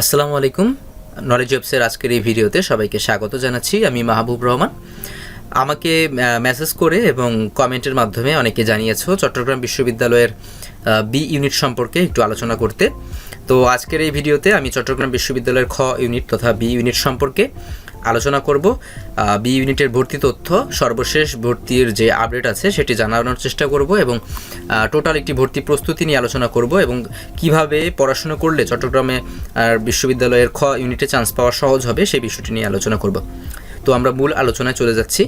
আসসালামু আলাইকুম। নলেজ ওয়েবসের আজকের এই ভিডিওতে সবাইকে স্বাগত জানাচ্ছি। আমি মাহবুব রহমান। আমাকে মেসেজ করে এবং কমেন্টের মাধ্যমে অনেকে জানিয়েছো চট্টগ্রাম বিশ্ববিদ্যালয়ের বি ইউনিট সম্পর্কে একটু আলোচনা করতে। তো আজকের এই ভিডিওতে আমি চট্টগ্রাম বিশ্ববিদ্যালয়ের খ ইউনিট তথা বি ইউনিট সম্পর্কে আলোচনা করব। বি ইউনিটের ভর্তি তথ্য, সর্বশেষ ভর্তির যে আপডেট আছে সেটি জানানোর চেষ্টা করব এবং টোটাল একটি ভর্তি প্রস্তুতি নিয়ে আলোচনা করব এবং কিভাবে পড়াশোনা করলে চট্টগ্রামে বিশ্ববিদ্যালয়ের খ ইউনিটে চান্স পাওয়া সহজ হবে সেই বিষয়টি নিয়ে আলোচনা করব। তো আমরা মূল আলোচনায় চলে যাচ্ছি।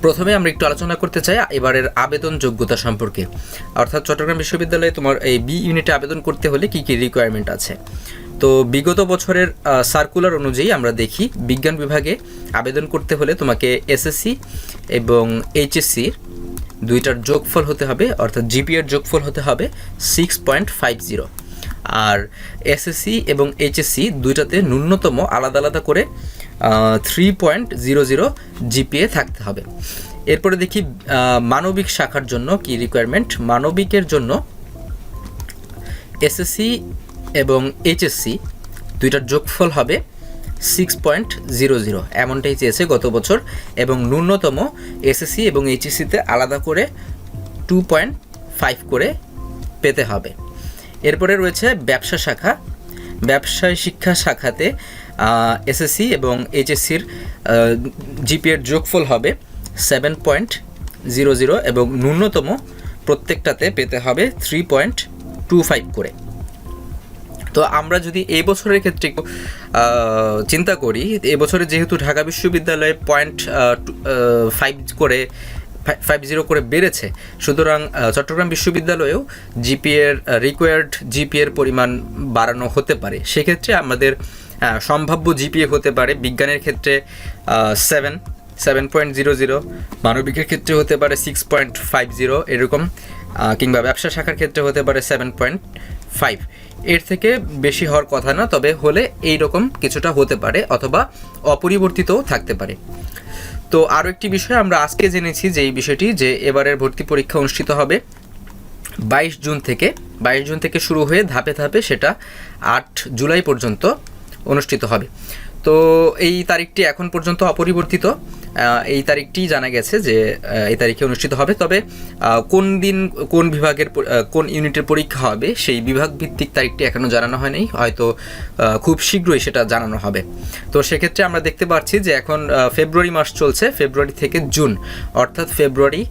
প্রথমে আমরা একটু আলোচনা করতে চাই এবারের আবেদন যোগ্যতা সম্পর্কে, অর্থাৎ চট্টগ্রাম বিশ্ববিদ্যালয়ে তোমার এই বি ইউনিটে আবেদন করতে হলে কী কী রিকোয়ারমেন্ট আছে। তো বিগত বছরের সার্কুলার অনুযায়ী আমরা দেখি বিজ্ঞান বিভাগে আবেদন করতে হলে তোমাকে এসএসসি এবং এইচএসসি দুইটার যোগফল হতে হবে, অর্থাৎ জিপিএর যোগফল হতে হবে 6.50। আর এসএসসি এবং এইচএসসি দুইটাতে ন্যূনতম আলাদা আলাদা করে 3.00 জিপিএ থাকতে হবে। এরপরে দেখি মানবিক শাখার জন্য কি রিকোয়ারমেন্ট। মানবিকের জন্য এসএসসি এবং এইচএসসি দুইটার যোগফল হবে 6.00, এমনটাই চেয়েছে গত বছর, এবং ন্যূনতম এসএসসি এবং এইচএসসিতে আলাদা করে 2.5 করে পেতে হবে। এরপরে রয়েছে ব্যবসা শাখা। ব্যবসায় শিক্ষা শাখাতে এসএসসি এবং এইচএসসির জিপিএর যোগফল হবে 7.00 এবং ন্যূনতম প্রত্যেকটাতে পেতে হবে 3.25 করে। তো আমরা যদি এই বছরের ক্ষেত্রে চিন্তা করি, এবছরে যেহেতু ঢাকা বিশ্ববিদ্যালয়ে 0.50 করে বেড়েছে, সুতরাং চট্টগ্রাম বিশ্ববিদ্যালয়েও জিপিএর রিকোয়ার্ড জিপিএর পরিমাণ বাড়ানো হতে পারে। সেক্ষেত্রে আমাদের সম্ভাব্য জিপিএ হতে পারে বিজ্ঞানের ক্ষেত্রে 7.00, মানবিকের ক্ষেত্রে হতে পারে 6.50 এরকম, কিংবা ব্যবসা শাখার ক্ষেত্রে হতে পারে 7.5। এর থেকে বেশি হওয়ার কথা না, তবে হলে এই রকম কিছুটা হতে পারে অথবা অপরিবর্তিতও থাকতে পারে। তো আরও একটি বিষয় আমরা আজকে জেনেছি, যে এই বিষয়টি যে এবারের ভর্তি পরীক্ষা অনুষ্ঠিত হবে 22 জুন থেকে শুরু হয়ে ধাপে ধাপে সেটা 8 জুলাই পর্যন্ত অনুষ্ঠিত হবে। তো এই তারিখটি এখন পর্যন্ত অপরিবর্তিত। এই তারিখটি জানা গেছে যে এই তারিখে অনুষ্ঠিত হবে, তবে কোন দিন কোন বিভাগের কোন ইউনিটের পরীক্ষা হবে সেই বিভাগ ভিত্তিক তারিখটি এখনও জানানো হয়নি, হয়তো খুব শীঘ্রই সেটা জানানো হবে। তো সেক্ষেত্রে আমরা দেখতে পাচ্ছি যে এখন ফেব্রুয়ারি মাস চলছে, ফেব্রুয়ারি থেকে জুন, অর্থাৎ ফেব্রুয়ারি,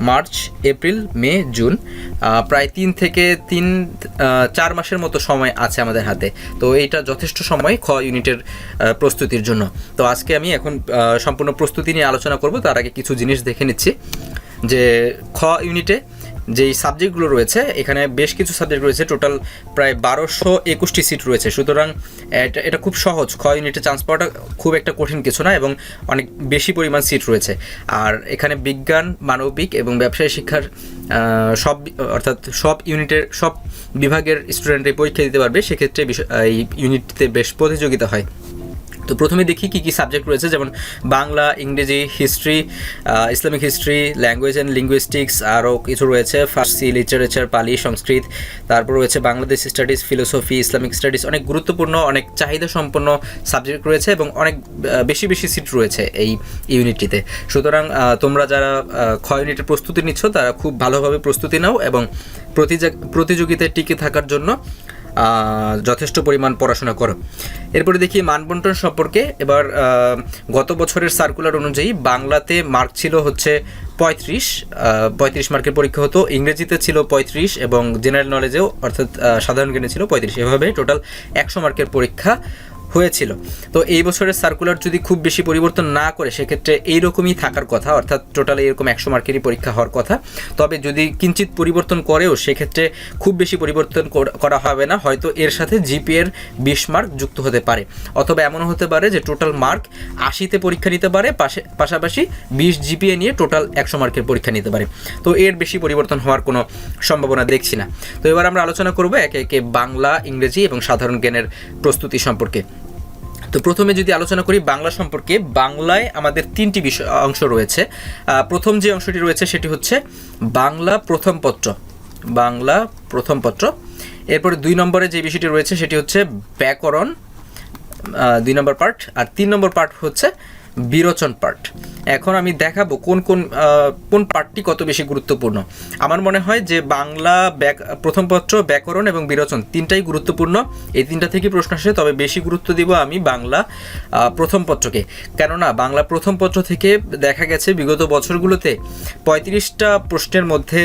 মার্চ, এপ্রিল, মে, জুন, প্রায় 4 মাসের মতো সময় আছে আমাদের হাতে। তো এইটা যথেষ্ট সময় খ ইউনিটের প্রস্তুতির জন্য। তো আজকে আমি এখন সম্পূর্ণ প্রস্তুতি নিয়ে আলোচনা করব। তার আগে কিছু জিনিস দেখে নিচ্ছি যে খ ইউনিটে যেই সাবজেক্টগুলো রয়েছে, এখানে বেশ কিছু সাবজেক্ট রয়েছে, টোটাল প্রায় 1221টি সিট রয়েছে। সুতরাং এটা খুব সহজ, খ ইউনিটে চান্স পাওয়াটা খুব একটা কঠিন কিছু না এবং অনেক বেশি পরিমাণ সিট রয়েছে। আর এখানে বিজ্ঞান, মানবিক এবং ব্যবসায় শিক্ষার অর্থাৎ সব ইউনিটের সব বিভাগের স্টুডেন্টরাই পরীক্ষা দিতে পারবে। সেক্ষেত্রে এই ইউনিটতে বেশ প্রতিযোগিতা হয়। তো প্রথমে দেখি কী কী সাবজেক্ট রয়েছে, যেমন বাংলা, ইংরেজি, history, Islamic history, language and linguistics, আরও কিছু রয়েছে ফার্সি, লিটারেচার, পালি, সংস্কৃত, তারপর রয়েছে Bangladesh studies, philosophy, Islamic studies. অনেক গুরুত্বপূর্ণ, অনেক চাহিদা সম্পন্ন সাবজেক্ট রয়েছে এবং অনেক বেশি সিট রয়েছে এই ইউনিটটিতে। সুতরাং তোমরা যারা খ ইউনিটের প্রস্তুতি নিচ্ছ তারা খুব ভালোভাবে প্রস্তুতি নাও এবং প্রতিযোগিতায় টিকে থাকার জন্য যথেষ্ট পরিমাণ পড়াশোনা করো। এরপরে দেখি মানবন্টন সম্পর্কে। এবার গত বছরের সার্কুলার অনুযায়ী বাংলাতে মার্ক ছিল হচ্ছে 35 মার্কের পরীক্ষা হতো, ইংরেজিতে ছিল 35 এবং জেনারেল নলেজেও অর্থাৎ সাধারণ জ্ঞানে ছিল 35। এভাবে টোটাল 100 মার্কের পরীক্ষা হয়েছিল। তো এই বছরের সার্কুলার যদি খুব বেশি পরিবর্তন না করে সেক্ষেত্রে এইরকমই থাকার কথা, অর্থাৎ টোটালে এরকম 100 মার্কেরই পরীক্ষা হওয়ার কথা। তবে যদি কিঞ্চিত পরিবর্তন করেও সেক্ষেত্রে খুব বেশি পরিবর্তন করা হবে না, হয়তো এর সাথে জিপিএর 20 মার্ক যুক্ত হতে পারে, অথবা এমনও হতে পারে যে টোটাল মার্ক 80তে পরীক্ষা নিতে পারে, পাশাপাশি 20 জিপিএ নিয়ে টোটাল 100 মার্কের পরীক্ষা নিতে পারে। তো এর বেশি পরিবর্তন হওয়ার কোনো সম্ভাবনা দেখছি না। তো এবার আমরা আলোচনা করব একে একে বাংলা, ইংরেজি এবং সাধারণ জ্ঞানের প্রস্তুতি সম্পর্কে। তো প্রথমে যদি আলোচনা করি বাংলা সম্পর্কে, বাংলায় আমাদের 3টি অংশ রয়েছে। প্রথম যে অংশটি রয়েছে সেটি হচ্ছে বাংলা প্রথম পত্র। এরপরে 2 নম্বরে যে বিষয়টি রয়েছে সেটি হচ্ছে ব্যাকরণ, 2 নম্বর পার্ট, আর 3 নম্বর পার্ট হচ্ছে বিরোচন পার্ট। এখন আমি দেখাবো কোন পার্টটি কত বেশি গুরুত্বপূর্ণ। আমার মনে হয় যে বাংলা প্রথম পত্র, ব্যাকরণ এবং বিরোচন তিনটাই গুরুত্বপূর্ণ। এই তিনটা থেকে প্রশ্ন আসে, তবে বেশি গুরুত্ব দিব আমি বাংলা প্রথম পত্রকে। কেননা বাংলা প্রথম পত্র থেকে দেখা গেছে বিগত বছরগুলোতে 35টা প্রশ্নের মধ্যে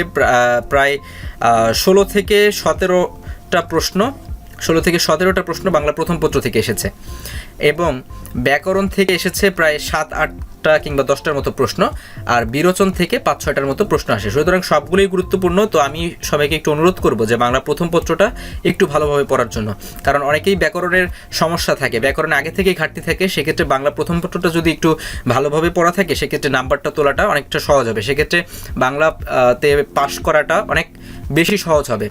প্রায় 16 থেকে 17টা প্রশ্ন বাংলা প্রথম পত্র থেকে এসেছে, এবং ব্যাকরণ থেকে এসেছে প্রায় 7-8টা কিংবা 10টার মতো প্রশ্ন, আর বিরোচন থেকে 5-6টার মতো প্রশ্ন আসে। সুতরাং সবগুলোই গুরুত্বপূর্ণ। তো আমি সবাইকে একটু অনুরোধ করব যে বাংলা প্রথম পত্রটা একটু ভালোভাবে পড়ার জন্য, কারণ অনেকেই ব্যাকরণের সমস্যা থাকে, ব্যাকরণে আগে থেকেই ঘাটতি থাকে। সেক্ষেত্রে বাংলা প্রথম পত্রটা যদি একটু ভালোভাবে পড়া থাকে সেক্ষেত্রে নাম্বারটা তোলাটা অনেকটা সহজ হবে, সেক্ষেত্রে বাংলাতে পাস করাটা অনেক বেশি সহজ হবে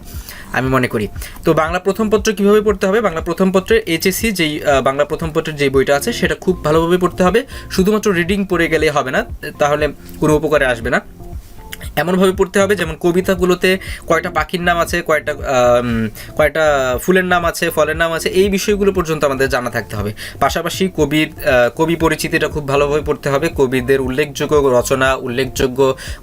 আমি মনে করি। তো বাংলা প্রথম পত্র কীভাবে পড়তে হবে? বাংলা প্রথম পত্রের এইচএসসি যেই বাংলা প্রথম পত্রের যে বইটা আছে সেটা খুব ভালোভাবে পড়তে হবে। শুধুমাত্র রিডিং পড়ে গেলে হবে না, তাহলে কোনো উপকারে আসবে না। এমনভাবে পড়তে হবে যেমন কবিতাগুলোতে কয়টা পাখির নাম আছে, কয়টা ফুলের নাম আছে, ফলের নাম আছে, এই বিষয়গুলো পর্যন্ত আমাদের জানা থাকতে হবে। পাশাপাশি কবি পরিচিতিটা খুব ভালোভাবে পড়তে হবে, কবিদের উল্লেখযোগ্য রচনা, উল্লেখযোগ্য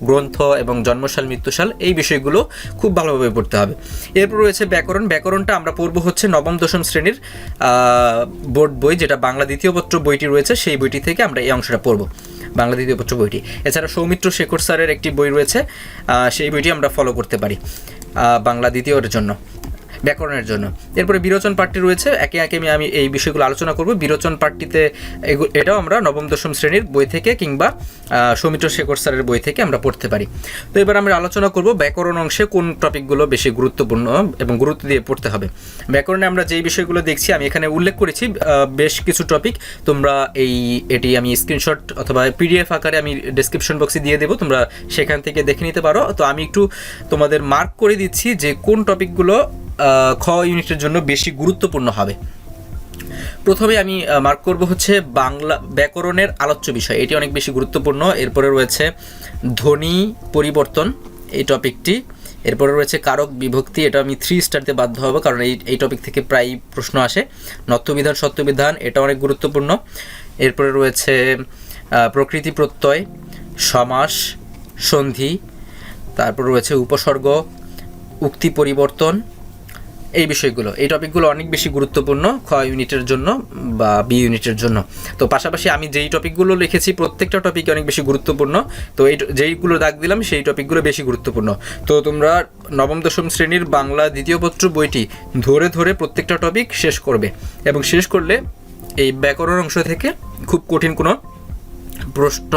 গ্রন্থ এবং জন্মসাল, মৃত্যুসাল, এই বিষয়গুলো খুব ভালোভাবে পড়তে হবে। এরপর রয়েছে ব্যাকরণ। ব্যাকরণটা আমরা পড়ব হচ্ছে নবম দশম শ্রেণীর বোর্ড বই, যেটা বাংলা দ্বিতীয় পত্র বইটি রয়েছে, সেই বইটি থেকে আমরা এই অংশটা পড়ব, বাংলা দ্বিতীয় পত্র বইটি। এছাড়া সৌমিত্র শেখর স্যারের একটি বই রয়েছে, সেই বইটি আমরা ফলো করতে পারি বাংলা দ্বিতীয়ের জন্য, ব্যাকরণের জন্য। এরপরে বিরোচন পাঠটি রয়েছে, একে একে আমি এই বিষয়গুলো আলোচনা করব। বিরোচন পাঠটিতে এটাও আমরা নবম দশম শ্রেণীর বই থেকে কিংবা সৌমিত্র শেখর স্যারের বই থেকে আমরা পড়তে পারি। তো এবার আমরা আলোচনা করব ব্যাকরণ অংশে কোন টপিকগুলো বেশি গুরুত্বপূর্ণ এবং গুরুত্ব দিয়ে পড়তে হবে। ব্যাকরণে আমরা যেই বিষয়গুলো দেখছি আমি এখানে উল্লেখ করেছি বেশ কিছু টপিক, তোমরা এটি আমি স্ক্রিনশট অথবা পিডিএফ আকারে আমি ডেসক্রিপশন বক্সে দিয়ে দেবো, তোমরা সেখান থেকে দেখে নিতে পারো। তো আমি একটু তোমাদের মার্ক করে দিচ্ছি যে কোন টপিকগুলো খ ইউনিটের জন্য বেশি গুরুত্বপূর্ণ হবে। প্রথমে আমি মার্ক করব হচ্ছে বাংলা ব্যাকরণের আলোচ্য বিষয়, এটি অনেক বেশি গুরুত্বপূর্ণ। এরপরে রয়েছে ধ্বনি পরিবর্তন, এই টপিকটি। এরপরে রয়েছে কারক বিভক্তি, এটা আমি 3 স্টার দিয়ে বাধ্য হব, কারণ এই টপিক থেকে প্রায় প্রশ্ন আসে। নত্যবিধান, সত্যবিধান, এটা অনেক গুরুত্বপূর্ণ। এরপরে রয়েছে প্রকৃতি প্রত্যয়, সমাস, সন্ধি, তারপর রয়েছে উপসর্গ, উক্তি পরিবর্তন, এই বিষয়গুলো, এই টপিকগুলো অনেক বেশি গুরুত্বপূর্ণ খ ইউনিটের জন্য বা বি ইউনিটের জন্য। তো পাশাপাশি আমি যেই টপিকগুলো লিখেছি প্রত্যেকটা টপিক অনেক বেশি গুরুত্বপূর্ণ, তো যেইগুলো দাগ দিলাম সেই টপিকগুলো বেশি গুরুত্বপূর্ণ। তো তোমরা নবম দশম শ্রেণীর বাংলা দ্বিতীয় পত্র বইটি ধরে ধরে প্রত্যেকটা টপিক শেষ করবে, এবং শেষ করলে এই ব্যাকরণ অংশ থেকে খুব কঠিন কোনো প্রশ্ন,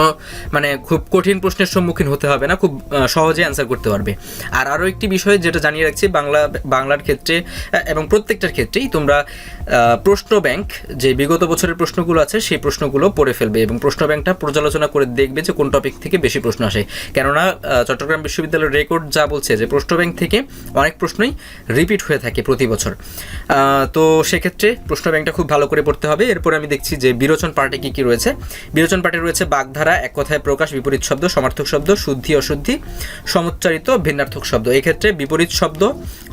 মানে খুব কঠিন প্রশ্নের সম্মুখীন হতে হবে না, খুব সহজে অ্যান্সার করতে পারবে। আর আরও একটি বিষয় যেটা জানিয়ে রাখছি, বাংলার ক্ষেত্রে এবং প্রত্যেকটার ক্ষেত্রেই তোমরা প্রশ্ন ব্যাংক, যে বিগত বছরের প্রশ্নগুলো আছে সেই প্রশ্নগুলো পড়ে ফেলবে এবং প্রশ্ন ব্যাংকটা পর্যালোচনা করে দেখবে যে কোন টপিক থেকে বেশি প্রশ্ন আসে। কেননা চট্টগ্রাম বিশ্ববিদ্যালয়ের রেকর্ড যা বলছে যে প্রশ্ন ব্যাংক থেকে অনেক প্রশ্নই রিপিট হয়ে থাকে প্রতি বছর। তো সেক্ষেত্রে প্রশ্ন ব্যাংকটা খুব ভালো করে পড়তে হবে। এরপরে আমি দেখছি যে বিরোচন পার্টে কী কী রয়েছে। বিরোচন পার্টে রয়েছে বাগধারা, এক কথায় প্রকাশ, বিপরীত শব্দ, সমার্থক শব্দ, শুদ্ধি অশুদ্ধি, সমুচ্চারিত, ভিন্নার্থক শব্দ। এই ক্ষেত্রে বিপরীত শব্দ,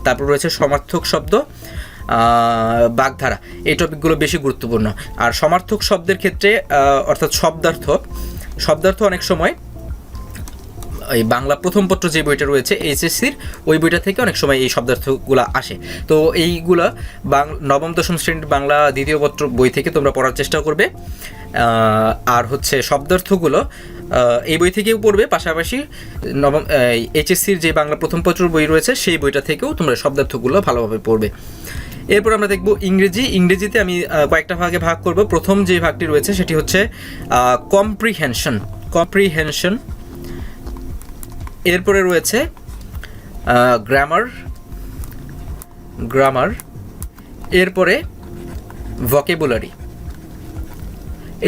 তারপর রয়েছে সমার্থক শব্দ, বাগধারা, এই টপিকগুলো বেশি গুরুত্বপূর্ণ। আর সমার্থক শব্দের ক্ষেত্রে অর্থাৎ শব্দার্থ অনেক সময় এই বাংলা প্রথম পত্র যে বইটা রয়েছে এইচএসসির, ওই বইটা থেকে অনেক সময় এই শব্দার্থগুলো আসে। তো এইগুলা নবম দশম শ্রেণীর বাংলা দ্বিতীয় পত্র বই থেকে তোমরা পড়ার চেষ্টা করবে। আর হচ্ছে শব্দার্থগুলো এই বই থেকেও পড়বে, পাশাপাশি এইচএসসির যে বাংলা প্রথম পত্র বই রয়েছে সেই বইটা থেকেও তোমরা শব্দার্থগুলো ভালোভাবে পড়বে। এরপর আমরা দেখব ইংরেজিতে আমি কয়েকটা ভাগে ভাগ করব। প্রথম যে ভাগটি রয়েছে সেটি হচ্ছে কম্প্রিহেনশন। এরপরে রয়েছে গ্রামার, এরপরে ভকেবুলারি,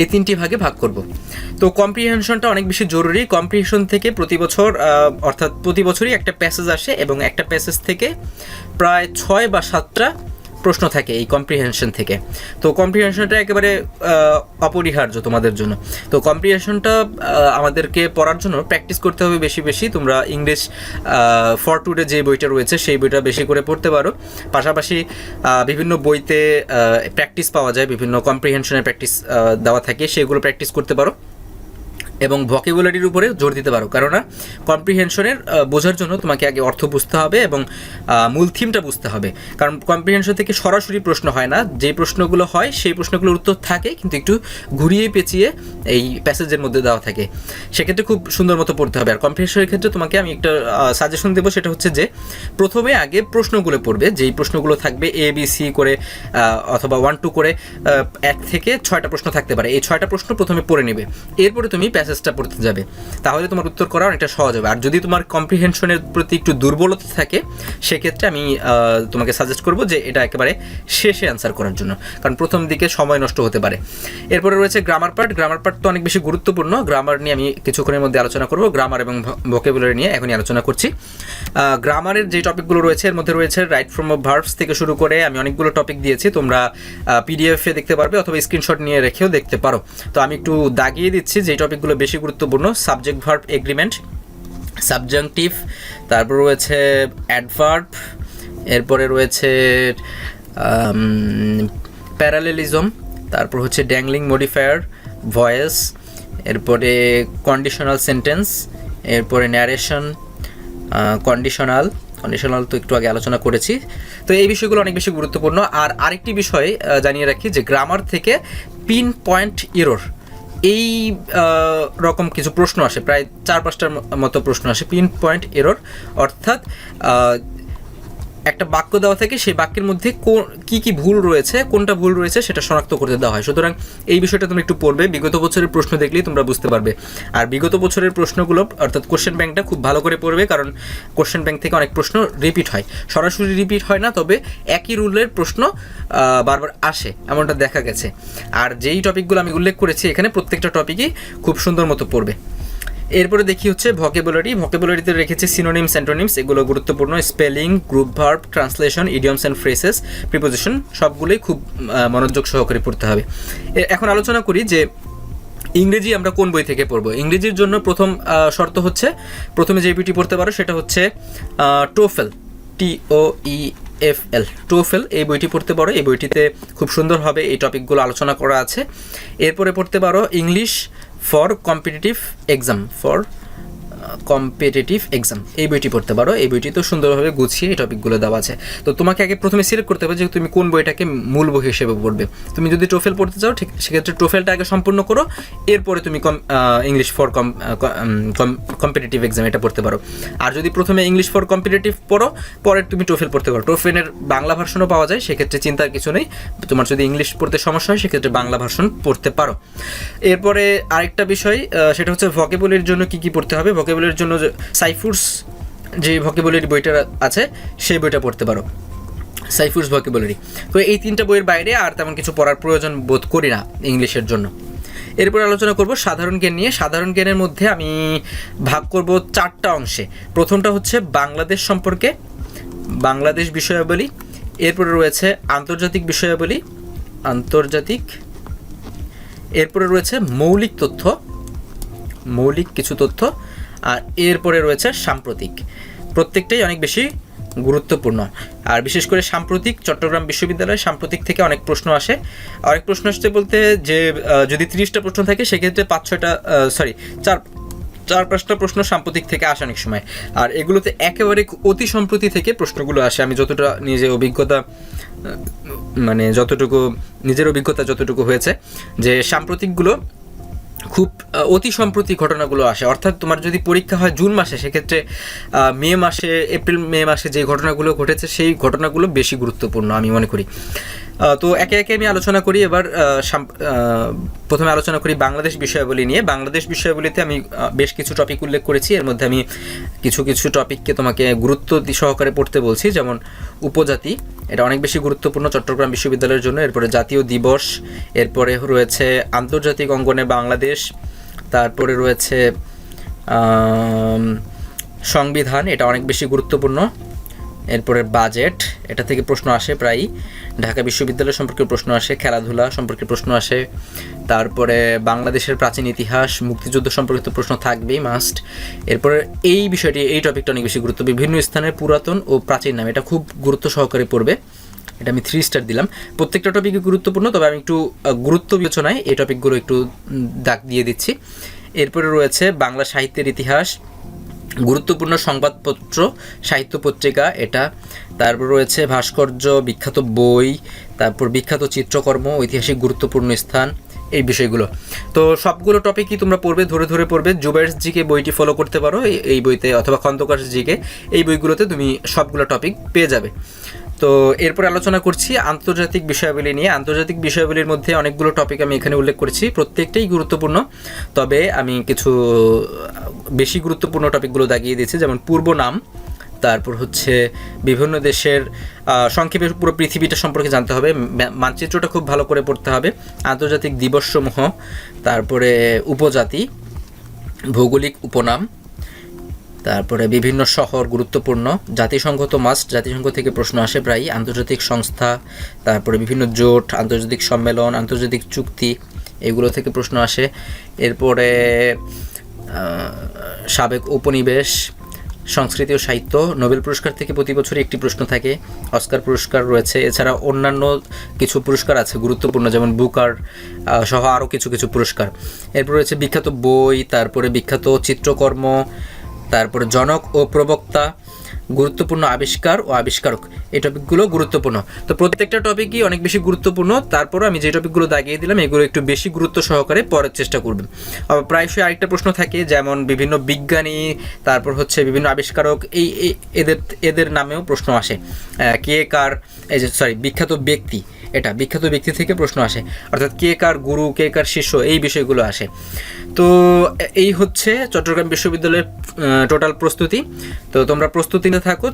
এই 3টি ভাগে ভাগ করব। তো কম্প্রিহেনশনটা অনেক বেশি জরুরি। কম্প্রিহেনশন থেকে প্রতি বছরই একটা প্যাসেজ আসে এবং একটা প্যাসেজ থেকে প্রায় 6 বা 7টা প্রশ্ন থাকে এই কম্প্রিহেনশন থেকে। তো কম্প্রিহেনশনটা একেবারে অপরিহার্য তোমাদের জন্য। তো কম্প্রিহেনশনটা আমাদেরকে পড়ার জন্য প্র্যাকটিস করতে হবে বেশি বেশি। তোমরা ইংলিশ ফর টুডে যে বইটা রয়েছে সেই বইটা বেশি করে পড়তে পারো। পাশাপাশি বিভিন্ন বইতে প্র্যাকটিস পাওয়া যায়, বিভিন্ন কম্প্রিহেনশনের প্র্যাকটিস দেওয়া থাকে, সেগুলো প্র্যাকটিস করতে পারো এবং ভোকাবুলারির উপরে জোর দিতে পারো। কেননা কম্প্রিহেনশনের বোঝার জন্য তোমাকে আগে অর্থ বুঝতে হবে এবং মূল থিমটা বুঝতে হবে। কারণ কম্প্রিহেনশন থেকে সরাসরি প্রশ্ন হয় না, যেই প্রশ্নগুলো হয় সেই প্রশ্নগুলোর উত্তর থাকে কিন্তু একটু ঘুরিয়ে পেঁচিয়ে এই প্যাসেজের মধ্যে দেওয়া থাকে, সেক্ষেত্রে খুব সুন্দর মতো পড়তে হবে। আর কম্প্রিহেনশনের ক্ষেত্রে তোমাকে আমি একটা সাজেশন দেবো, সেটা হচ্ছে যে প্রথমে আগে প্রশ্নগুলো পড়বে, যেই প্রশ্নগুলো থাকবে ABC করে অথবা 1-2 করে 1 থেকে 6টা প্রশ্ন থাকতে পারে, এই 6টা প্রশ্ন প্রথমে পড়ে নেবে, এরপরে তুমি প্যাসেজটা পড়তে যাবে, তাহলে তোমার উত্তর করা অনেকটা সহজ হবে। আর যদি তোমার কম্প্রিহেনশনের প্রতি একটু দুর্বলতা থাকে সেক্ষেত্রে আমি তোমাকে সাজেস্ট করবো যে এটা একেবারে শেষে অ্যান্সার করার জন্য, কারণ প্রথম দিকে সময় নষ্ট হতে পারে। এরপরে রয়েছে গ্রামার পার্ট। গ্রামার পার্ট তো অনেক বেশি গুরুত্বপূর্ণ, গ্রামার নিয়ে আমি কিছুক্ষণের মধ্যে আলোচনা করব। গ্রামার এবং ভোকাবুলারি নিয়ে এখনই আলোচনা করছি। গ্রামারের যে টপিকগুলো রয়েছে এর মধ্যে রয়েছে রাইট ফর্ম অফ ভার্বস থেকে শুরু করে আমি অনেকগুলো টপিক দিয়েছি, তোমরা PDF-এ দেখতে পারবে অথবা স্ক্রিনশট নিয়ে রেখেও দেখতে পারো। তো আমি একটু দাগিয়ে দিচ্ছি যে টপিকগুলো বেশি গুরুত্বপূর্ণ। সাবজেক্ট ভার্ব এগ্রিমেন্ট, সাবজাংটিভ, তারপর রয়েছে অ্যাডভার্ব, এরপরে রয়েছে প্যারালেলিজম, তারপর হচ্ছে ড্যাংলিং মডিফায়ার, ভয়েস, এরপরে কন্ডিশনাল সেন্টেন্স, এরপরে ন্যারেশন, কন্ডিশনাল তো একটু আগে আলোচনা করেছি। তো এই বিষয়গুলো অনেক বেশি গুরুত্বপূর্ণ। আর আরেকটি বিষয় জানিয়ে রাখি যে গ্রামার থেকে পিন পয়েন্ট এরর এই রকম কিছু প্রশ্ন আসে, প্রায় 4-5টার মতো প্রশ্ন আসে। পিন পয়েন্ট এরর অর্থাৎ একটা বাক্য দেওয়া থাকে, সেই বাক্যের মধ্যে কি কি ভুল রয়েছে, কোনটা ভুল রয়েছে সেটা শনাক্ত করতে দেওয়া হয়। সুতরাং এই বিষয়টা তোমরা একটু পড়বে, বিগত বছরের প্রশ্ন দেখলেই তোমরা বুঝতে পারবে। আর বিগত বছরের প্রশ্নগুলো অর্থাৎ কোশ্চেন ব্যাংকটা খুব ভালো করে পড়বে, কারণ কোশ্চেন ব্যাংক থেকে অনেক প্রশ্ন রিপিট হয়, সরাসরি রিপিট হয় না, তবে একই রুলের প্রশ্ন বারবার আসে এমনটা দেখা গেছে। আর যেই টপিকগুলো আমি উল্লেখ করেছি এখানে প্রত্যেকটা টপিকই খুব সুন্দর মতো পড়বে। এরপরে দেখি হচ্ছে ভোকাবুলারিতে রেখেছি সিনোনিমস, অ্যান্টোনিমস, এগুলো গুরুত্বপূর্ণ। Spelling, group verb, translation, idioms and phrases, preposition, সবগুলোই খুব মনোযোগ সহকারে পড়তে হবে। এখন আলোচনা করি যে ইংরেজি আমরা কোন বই থেকে পড়বো। ইংরেজির জন্য প্রথম শর্ত হচ্ছে প্রথমে যে বইটি পড়তে পারো সেটা হচ্ছে টোফেল, TOEFL, টোফেল, এই বইটি পড়তে পারো। এই বইটিতে খুব সুন্দরভাবে এই টপিকগুলো আলোচনা করা আছে। এরপরে পড়তে পারো ইংলিশ ফর কম্পিটিটিভ এক্সাম, এই বইটি পড়তে পারো। এই বইটি তো সুন্দরভাবে গুছিয়ে এই টপিকগুলো দেওয়া আছে। তো তোমাকে আগে প্রথমে সিলেক্ট করতে হবে যে তুমি কোন বইটাকে মূল বই হিসেবে পড়বে। তুমি যদি টোফেল পড়তে চাও ঠিক সেক্ষেত্রে টোফেলটা আগে সম্পূর্ণ করো, এরপরে তুমি ইংলিশ ফর কম্পিটিটিভ এক্সাম এটা পড়তে পারো। আর যদি প্রথমে ইংলিশ ফর কম্পিটিটিভ পড়ো, পরে তুমি টোফেল পড়তে পারো। টোফেলের বাংলা ভার্সনও পাওয়া যায়, সেক্ষেত্রে চিন্তার কিছু নেই। তোমার যদি ইংলিশ পড়তে সমস্যা হয় সেক্ষেত্রে বাংলা ভার্সন পড়তে পারো। এরপরে আরেকটা বিষয় সেটা হচ্ছে ভোকাবুলারির জন্য কী কী পড়তে হবে। ভোকাবুলারির জন্য সাইফুরস যে ভোকাবুলারি বইটা আছে সেই বইটা পড়তে পারো, সাইফুরস ভোকাবুলারি। তো এই 3টা বইয়ের বাইরে আর তেমন কিছু পড়ার প্রয়োজন বোধ করি না ইংলিশের জন্য। এরপর আলোচনা করব সাধারণ জ্ঞান নিয়ে। সাধারণ জ্ঞানের মধ্যে আমি ভাগ করব 4টা অংশে। প্রথমটা হচ্ছে বাংলাদেশ সম্পর্কে, বাংলাদেশ বিষয়াবলী। এরপরে রয়েছে আন্তর্জাতিক বিষয়াবলী, এরপরে রয়েছে মৌলিক কিছু তথ্য, আর এরপরে রয়েছে সাম্প্রতিক। প্রত্যেকটাই অনেক বেশি গুরুত্বপূর্ণ। আর বিশেষ করে সাম্প্রতিক, চট্টগ্রাম বিশ্ববিদ্যালয়ে সাম্প্রতিক থেকে অনেক প্রশ্ন আসে। অনেক প্রশ্ন আসতে বলতে যে যদি 30টা প্রশ্ন থাকে সেক্ষেত্রে 4-5টা প্রশ্ন সাম্প্রতিক থেকে আসে অনেক সময়। আর এগুলোতে একেবারে অতি সম্প্রতি থেকে প্রশ্নগুলো আসে। আমি যতটা নিজের অভিজ্ঞতা যতটুকু হয়েছে যে সাম্প্রতিকগুলো খুব অতি সম্প্রতি ঘটনাগুলো আসে। অর্থাৎ তোমার যদি পরীক্ষা হয় জুন মাসে, সেক্ষেত্রে এপ্রিল মে মাসে যে ঘটনাগুলো ঘটেছে সেই ঘটনাগুলো বেশি গুরুত্বপূর্ণ আমি মনে করি। তো একে একে আমি আলোচনা করি। এবার প্রথমে আলোচনা করি বাংলাদেশ বিষয়াবলী নিয়ে। বাংলাদেশ বিষয়াবলীতে আমি বেশ কিছু টপিক উল্লেখ করেছি, এর মধ্যে আমি কিছু টপিককে তোমাকে গুরুত্ব সহকারে পড়তে বলছি। যেমন উপজাতি, এটা অনেক বেশি গুরুত্বপূর্ণ চট্টগ্রাম বিশ্ববিদ্যালয়ের জন্য। এরপরে জাতীয় দিবস, এরপরে রয়েছে আন্তর্জাতিক অঙ্গনে বাংলাদেশ, তারপরে রয়েছে সংবিধান, এটা অনেক বেশি গুরুত্বপূর্ণ। এরপরে বাজেট, এটা থেকে প্রশ্ন আসে প্রায়ই। ঢাকা বিশ্ববিদ্যালয় সম্পর্কে প্রশ্ন আসে, খেলাধুলা সম্পর্কে প্রশ্ন আসে, তারপরে বাংলাদেশের প্রাচীন ইতিহাস, মুক্তিযুদ্ধ সম্পর্কিত প্রশ্ন থাকবেই মাস্ট। এরপরে এই বিষয়টি, এই টপিকটা অনেক বেশি গুরুত্ব, বিভিন্ন স্থানের পুরাতন ও প্রাচীন নাম, এটা খুব গুরুত্ব সহকারে পড়বে, এটা আমি 3 স্টার দিলাম। প্রত্যেকটা টপিকই গুরুত্বপূর্ণ, তবে আমি একটু গুরুত্ব বিবেচনায় এই টপিকগুলো একটু দাগ দিয়ে দিচ্ছি। এরপরে রয়েছে বাংলা সাহিত্যের ইতিহাস, গুরুত্বপূর্ণ সংবাদপত্র, সাহিত্য পত্রিকা এটা। তারপর রয়েছে ভাস্কর্য, বিখ্যাত বই, তারপর বিখ্যাত চিত্রকর্ম, ঐতিহাসিক গুরুত্বপূর্ণ স্থান, এই বিষয়গুলো। তো সবগুলো টপিকই তোমরা পড়বে, ধরে ধরে পড়বে। জুবাইরস জিকে বইটি ফলো করতে পারো এই বইতে, অথবা খন্দকার জিকে, এই বইগুলোতে তুমি সবগুলো টপিক পেয়ে যাবে। তো এরপর আলোচনা করছি আন্তর্জাতিক বিষয়াবলী নিয়ে। আন্তর্জাতিক বিষয়াবলীর মধ্যে অনেকগুলো টপিক আমি এখানে উল্লেখ করেছি, প্রত্যেকটাই গুরুত্বপূর্ণ, তবে আমি কিছু বেশি গুরুত্বপূর্ণ টপিকগুলো দাগিয়ে দিয়েছি, যেমন পূর্ব নাম, তারপর হচ্ছে বিভিন্ন দেশের সংক্ষেপে পুরো পৃথিবীটা সম্পর্কে জানতে হবে, মানচিত্রটা খুব ভালো করে পড়তে হবে, আন্তর্জাতিক দিবসসমূহ, তারপরে উপজাতি, ভৌগোলিক উপনাম, তারপরে বিভিন্ন শহর গুরুত্বপূর্ণ, জাতিসংঘ তো মাস্ট, জাতিসংঘ থেকে প্রশ্ন আসে প্রায়, আন্তর্জাতিক সংস্থা, তারপরে বিভিন্ন জোট, আন্তর্জাতিক সম্মেলন, আন্তর্জাতিক চুক্তি, এগুলো থেকে প্রশ্ন আসে। এরপরে সাবেক উপনিবেশ, সংস্কৃতি ও সাহিত্য, নোবেল পুরস্কার থেকে প্রতি বছরই একটি প্রশ্ন থাকে, অস্কার পুরস্কার রয়েছে, এছাড়া অন্যান্য কিছু পুরস্কার আছে গুরুত্বপূর্ণ, যেমন বুকার সহ আরও কিছু কিছু পুরস্কার। এরপর রয়েছে বিখ্যাত বই, তারপরে বিখ্যাত চিত্রকর্ম, তারপরে জনক ও প্রবক্তা, গুরুত্বপূর্ণ আবিষ্কার ও আবিষ্কারক, এই টপিকগুলো গুরুত্বপূর্ণ। তো প্রত্যেকটা টপিকই অনেক বেশি গুরুত্বপূর্ণ, তারপরও আমি যে টপিকগুলো দাগিয়ে দিলাম এগুলো একটু বেশি গুরুত্ব সহকারে পড়ার চেষ্টা করবেন। আবার প্রায়শই আরেকটা প্রশ্ন থাকে, যেমন বিভিন্ন বিজ্ঞানী, তারপর হচ্ছে বিভিন্ন আবিষ্কারক, এদের নামেও প্রশ্ন আসে, কে কার, বিখ্যাত ব্যক্তি, এটা বিখ্যাত ব্যক্তি থেকে প্রশ্ন আসে, অর্থাৎ কে কার গুরু, কে কার শিষ্য, এই বিষয়গুলো আসে। তো এই হচ্ছে চট্টগ্রাম বিশ্ববিদ্যালয়ের টোটাল প্রস্তুতি। তো তোমরা প্রস্তুতি নিতে থাকো,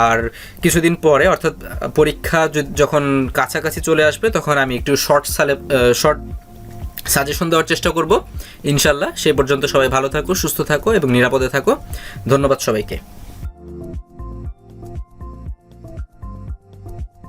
আর কিছুদিন পরে অর্থাৎ পরীক্ষা যখন কাছাকাছি চলে আসবে তখন আমি একটু শর্ট সাজেশন দেওয়ার চেষ্টা করব ইনশাল্লাহ। সেই পর্যন্ত সবাই ভালো থাকো, সুস্থ থাকো এবং নিরাপদে থাকো। ধন্যবাদ সবাইকে।